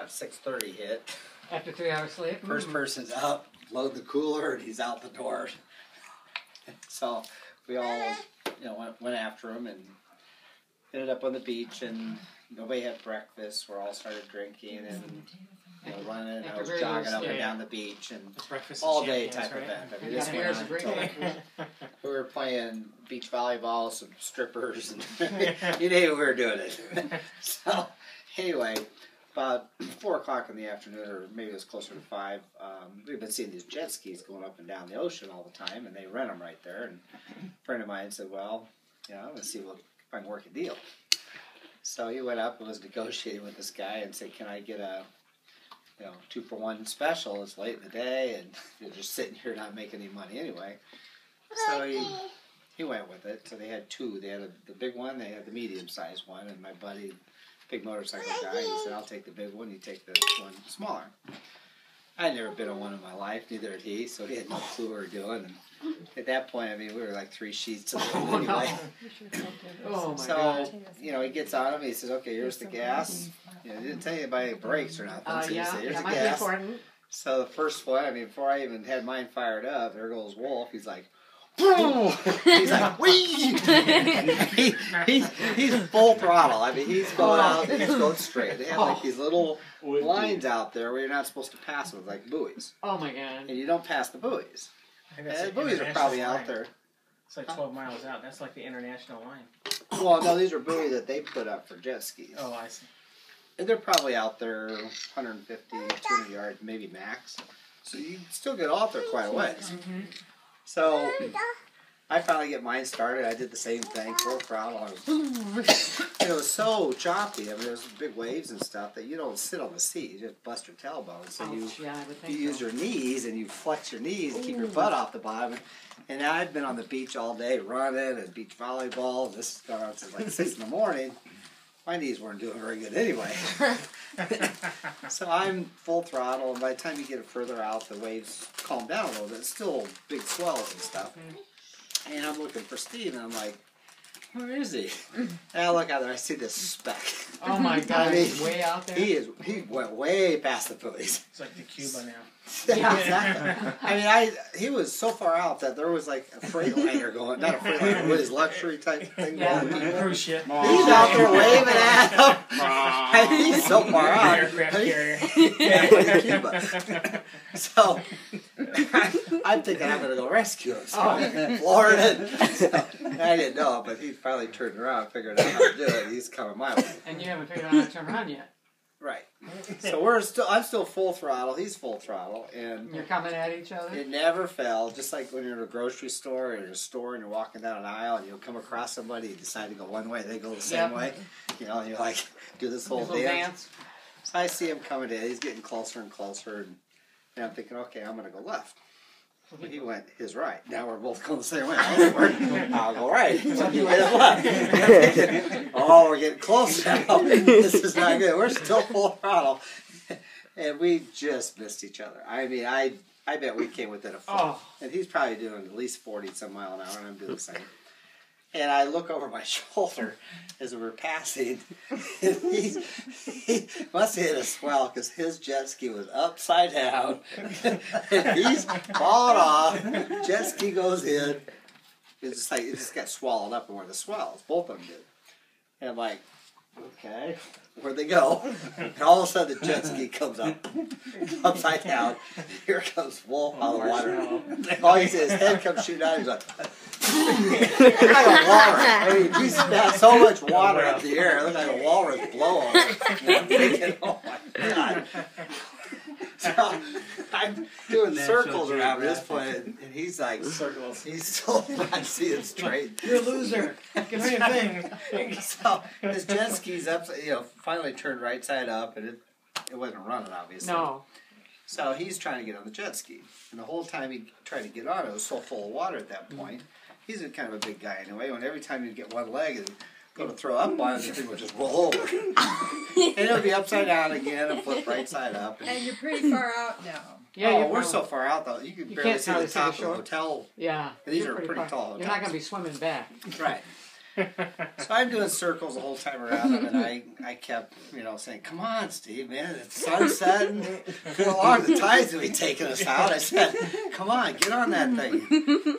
6:30 hit. After 3 hours sleep? First person's up, load the cooler, and he's out the door. So we all, went after him and ended up on the beach, and nobody had breakfast. We all started drinking and running. And I was jogging up and down the beach and all day type event. I mean, this went on until we were playing beach volleyball, some strippers, and you knew we were doing it. So anyway, about 4 o'clock in the afternoon, or maybe it was closer to 5, we've been seeing these jet skis going up and down the ocean all the time, and they rent them right there. And a friend of mine said, well, I'm going to see if I can work a deal. So he went up and was negotiating with this guy and said, can I get a 2-for-1 special? It's late in the day, and you're just sitting here not making any money anyway. So he went with it. So they had 2. They had the big one, they had the medium-sized one, and my buddy, big motorcycle guy, he said, I'll take the big one, you take the one smaller. I had never been on one in my life, neither had he, so he had no clue what we were doing. And at that point, I mean, we were like 3 sheets to the wind anyway. Oh my so, God. He gets on him, he says, okay, here's the gas. He didn't tell you anybody brakes or nothing, so he said, here's the gas. So the first one, before I even had mine fired up, there goes Wolf, he's like, he's like, wee! he's full throttle. I mean, he's going out, he's going straight. They have like these little lines out there where you're not supposed to pass them, like buoys. Oh my God! And you don't pass the buoys. And the buoys are probably out there. It's like 12 miles out. That's like the international line. Well, no, these are buoys that they put up for jet skis. Oh, I see. And they're probably out there 150, 200 yards, maybe max. So you can still get off there quite a ways. Mm-hmm. So I finally get mine started. I did the same thing, full throttle. It was so choppy. I mean, there was big waves and stuff that you don't sit on the seat. You just bust your tailbone. So you use your knees and you flex your knees and keep your butt off the bottom. And I've been on the beach all day running and beach volleyball. This has gone on since like 6 in the morning. My knees weren't doing very good anyway. So I'm full throttle, and by the time you get it further out, the waves calm down a little bit. It's still big swells and stuff. And I'm looking for Steve, and I'm like, where is he? And I look out there, I see this speck. Oh my God, he's way out there? He went way past the buoys. It's like the Cuba now. Yeah, exactly. I mean, he was so far out that there was like a freight liner going, not a freight liner, but his luxury type thing going. Cruise ship. He's out there waving at him. I mean, he's so far out. Aircraft carrier. So I'm thinking I'm going to go rescue him. So I'm Florida. So, I didn't know, but he finally turned around and figured out how to do it. He's coming my way. And you haven't figured out how to turn around yet. Right. So I'm still full throttle. He's full throttle, and you're coming at each other. It never fell. Just like when you're in a grocery store or in a store and you're walking down an aisle and you'll come across somebody, you decide to go one way, they go the same way. And you're like, do this whole dance. So I see him coming in. He's getting closer and closer, and I'm thinking, okay, I'm going to go left. Well, he went his right. Now we're both going the same way. I'll go right. So he went left. Oh, we're getting close now. This is not good. We're still full throttle. And we just missed each other. I mean, I bet we came within a foot. Oh. And he's probably doing at least 40-some mile an hour, and I'm doing the same. And I look over my shoulder as we were passing, and he must have hit a swell because his jet ski was upside down, and he's falling off. Jet ski goes in. It's just like it just got swallowed up in one of the swells. Both of them did. And I'm like, okay, where'd they go? And all of a sudden the jet ski comes up, upside down. Here comes Wolf out of the water. All you see, his head comes shooting out. He's like, like a walrus. I mean, he's got so much water up the air. It looks like a walrus blowing. And I'm thinking, oh my God. So I'm doing circles around this point, and he's like, circles. He's still not seeing straight. You're a loser. You can say a thing. So his jet ski's up, finally turned right side up, and it wasn't running, obviously. No. So he's trying to get on the jet ski, and the whole time he tried to get on, it was so full of water at that point. He's kind of a big guy anyway, and every time he'd get one leg and go to throw up on it, the thing would just roll over. And it would be upside down again and flip right side up. And you're pretty far out now. Yeah, we're so far out, though. You can barely see the top of the hotel. Yeah. And these are pretty tall hotels. You're not going to be swimming back. Right. So I'm doing circles the whole time around him, and I kept, saying, "Come on, Steve, man, it's sunsetting. How long the tide's gonna be taking us out?" I said, "Come on, get on that thing."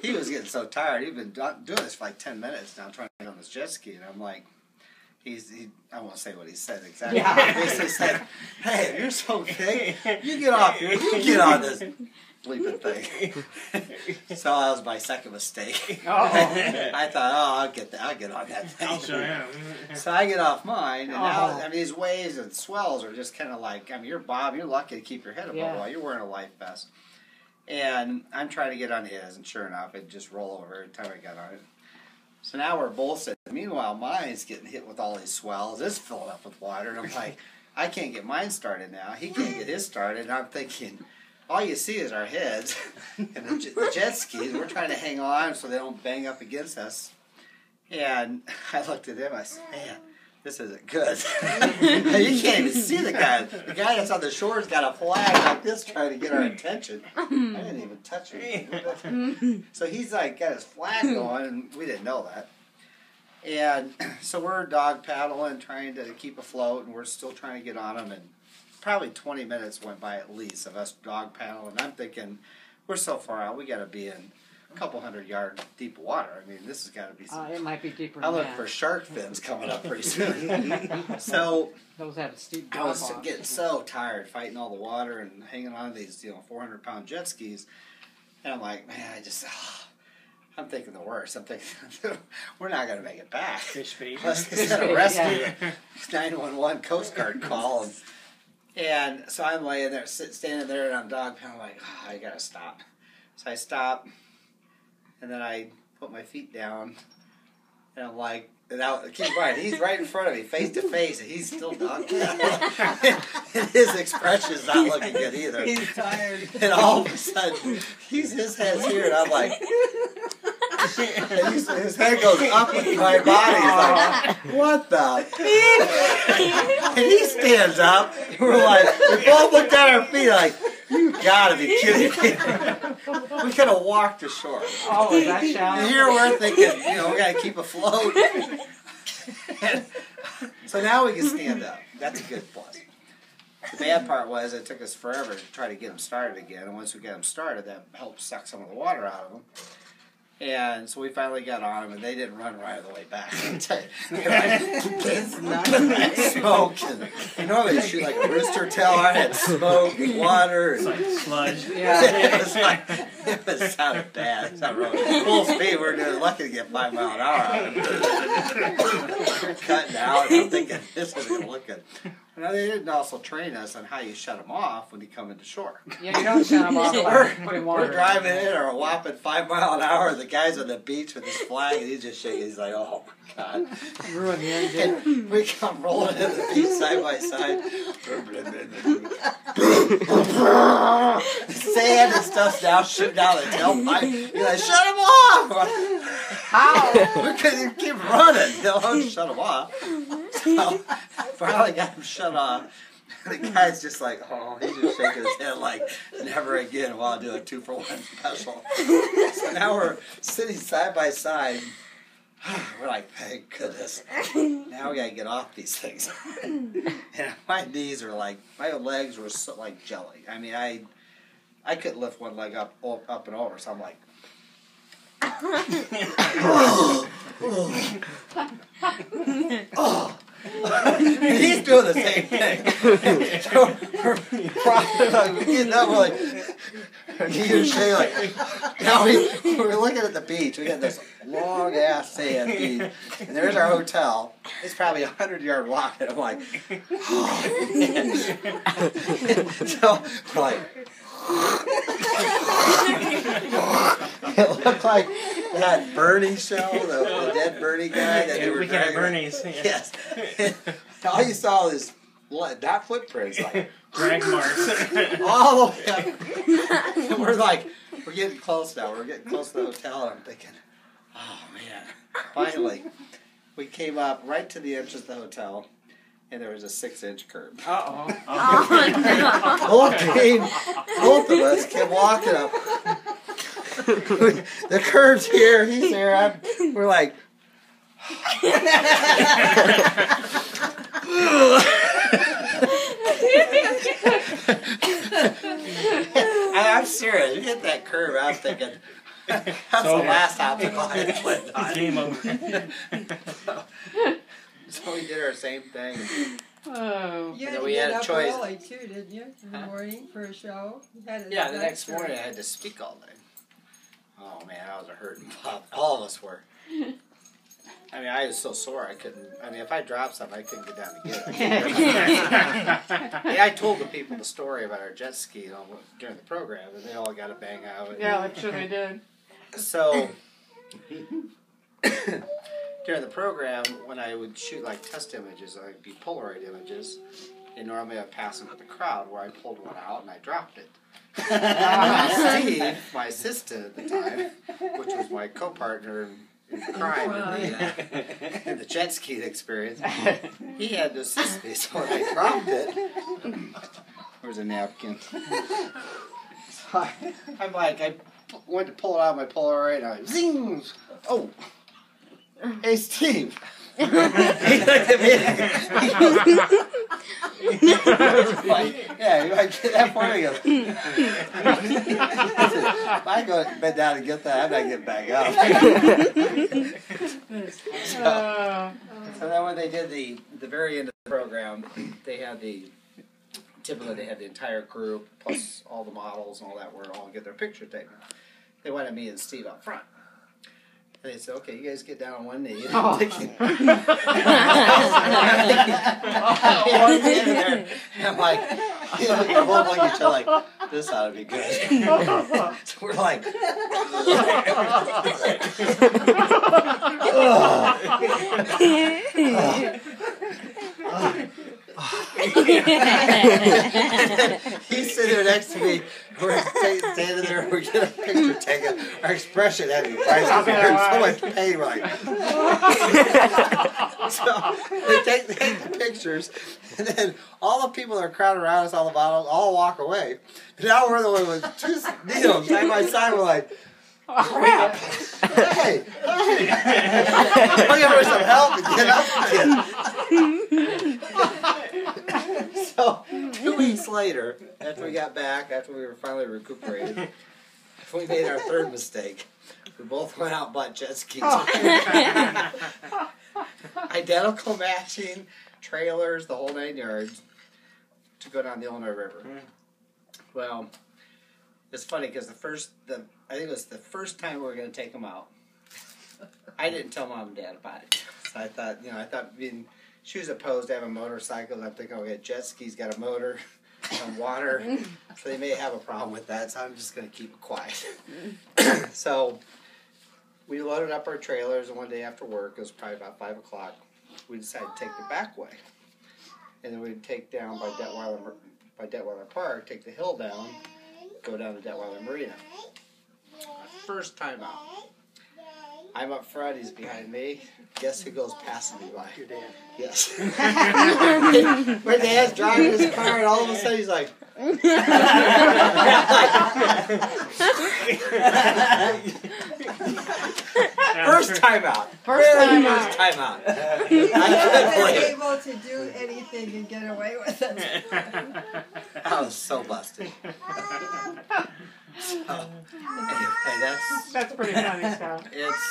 He was getting so tired. He'd been doing this for like 10 minutes now, trying to get on this jet ski, and I'm like, I won't say what he said exactly. Yeah. He basically said, "Hey, if you're so big, you get off here. You get on this bleeping thing." So that was my second mistake. Oh. I thought, I'll get on that thing. I'll show him. So I get off mine, and now, Oh. these waves and swells are just kind of like, you're lucky to keep your head above water. You're wearing a life vest. And I'm trying to get on his, and sure enough, it'd just roll over every time I got on it. So now we're both sitting. Meanwhile, mine's getting hit with all these swells. It's filling up with water, and I'm like, I can't get mine started now. He can't get his started, and I'm thinking, all you see is our heads and the jet skis. We're trying to hang on so they don't bang up against us. And I looked at him. I said, "Man, this isn't good." You can't even see the guy. The guy that's on the shore's got a flag like this trying to get our attention. I didn't even touch him. So he's like got his flag going, and we didn't know that. And so we're dog paddling, trying to keep afloat, and we're still trying to get on him. And probably 20 minutes went by at least of us dog paddling. I'm thinking, we're so far out, we got to be in a couple 100-yard deep water. I mean, this has got to be some... It might be deeper I'm than looking that. for shark fins coming up pretty soon. So Those have a steep I drop was off. getting so tired fighting all the water and hanging on to these 400-pound jet skis. And I'm like, man, I'm thinking the worst. I'm thinking, we're not going to make it back. Fish bait. Let's get a rescue. 911 Coast Guard call. And so I'm laying there, standing there, and I'm dog paddling. I'm like, I got to stop. So I stop, and then I put my feet down, and I'm like, keep in mind, he's right in front of me, face to face, and he's still dog paddling. And his expression's not looking good either. He's tired. And all of a sudden, his head's here, and I'm like, and his head goes up with my body. He's like, what the? And he stands up, and we're like, we both looked at our feet like, you gotta be kidding me. We could have walked ashore. Oh, is that shallow? And here we're thinking, we gotta keep afloat. And so now we can stand up. That's a good plus. The bad part was it took us forever to try to get them started again. And once we got them started, that helped suck some of the water out of them. And so we finally got on them, and they didn't run right all the way back. It's not smoke. And normally they shoot like a rooster tail. I had smoke and water. It's like sludge. Yeah. It sounded bad. It sounded really full speed. We were doing lucky to get 5 mile an hour out of it. We're cutting out. I'm thinking, this isn't going to look good. Now, they didn't also train us on how you shut them off when you come into shore. Yeah, you don't shut them off. We're driving in at a whopping 5 mile an hour. The guy's on the beach with his flag, and he's just shaking. He's like, oh my God. Ruin the engine. And we come rolling into the beach side by side. Sand and stuff's now shooting out of the tailpipe. You're like, shut him off! How? We couldn't even keep running. Shut him off. So finally got him shut off. The guy's just like, he's just shaking his head like, never again will I do a 2-for-1 special. So now we're sitting side by side. We're like, thank goodness. Now we gotta get off these things. And my knees are like, my legs were so like jelly. I mean, I couldn't lift one leg up and over, so I'm like, and he's doing the same thing. So we're getting up, we're like, knees shake, like, now we're looking at the beach. We got this long ass sand beach, and there's our hotel. It's probably 100-yard walk, and I'm like, man. So we're like, it looked like that Bernie show, the dead Bernie guy that they were Weekend at dragging. Bernie's. Yeah. Yes. All you saw is blood, not footprints, like Drag marks. all the way up. And we're getting close now. We're getting close to the hotel, and I'm thinking, oh man. Finally, we came up right to the entrance of the hotel, and there was a 6-inch curb. Uh-oh. Both of us kept walking up. The curb's here, he's there. We're like, I'm serious. You hit that curve, I'm thinking, that's the last obstacle I played on. Game over. So we did our same thing. Oh. You And had then to we get had a up choice. early too, didn't you? In the Huh? morning for a show. You had a Yeah, the next lecture. morning I had to speak all day. Oh man, I was a hurting pup. All of us were. I mean, I was so sore I couldn't. I mean, if I dropped something, I couldn't get down to get it. Yeah, I told the people the story about our jet ski during the program, and they all got a bang out of it. Yeah, I'm sure they did. So during the program, when I would shoot like test images, I'd be Polaroid images, and normally I'd pass them with the crowd, where I pulled one out and I dropped it. Steve, my assistant at the time, which was my co-partner in crime in the jet ski experience, he had to assist me, so when I dropped it, where's a napkin? So I'm like, I went to pull it out of my Polaroid, and I zing! Oh! Hey, Steve! He looked at me, he goes, like, yeah, you might get that for me. He goes, if I go bend down and get that, I'm not getting back up. So then when they did the very end of the program, they had typically they had the entire group plus all the models and all that were all get their picture taken. They wanted me and Steve up front. And they said, okay, you guys get down on one knee. Oh. I'm like, we're both looking at each other like, this ought to be good. So we're like, he's sitting there next to me. We're standing there. We get a picture taken. Our expression had me priced. We heard so much pain. We're like, so they take the pictures, and then all the people that are crowded around us, all the bottles, all walk away. But now we're the one with two needles side by side. We're like, crap! Hey, looking for some help and get up again. So 2 weeks later, after we got back, after we were finally recuperated, we made our third mistake. We both went out and bought jet skis. Identical matching trailers, the whole 9 yards, to go down the Illinois River. Well, it's funny because I think it was the first time we were going to take them out. I didn't tell Mom and Dad about it. So I thought, she was opposed to having motorcycles. I'm thinking, okay, jet skis got a motor and water, so they may have a problem with that, so I'm just going to keep it quiet. So we loaded up our trailers, and one day after work, it was probably about 5 o'clock, we decided to take the back way. And then we'd take down by Detweiler Park, take the hill down, go down to Detweiler Marina. Our first time out. I'm up front, he's behind me. Guess who goes passing me by? Your dad. Yes. My dad's driving his car, and all of a sudden he's like, first time out. First time out. He wasn't able to do anything and get away with it. I was so busted. So, anyway, That's pretty funny stuff. it's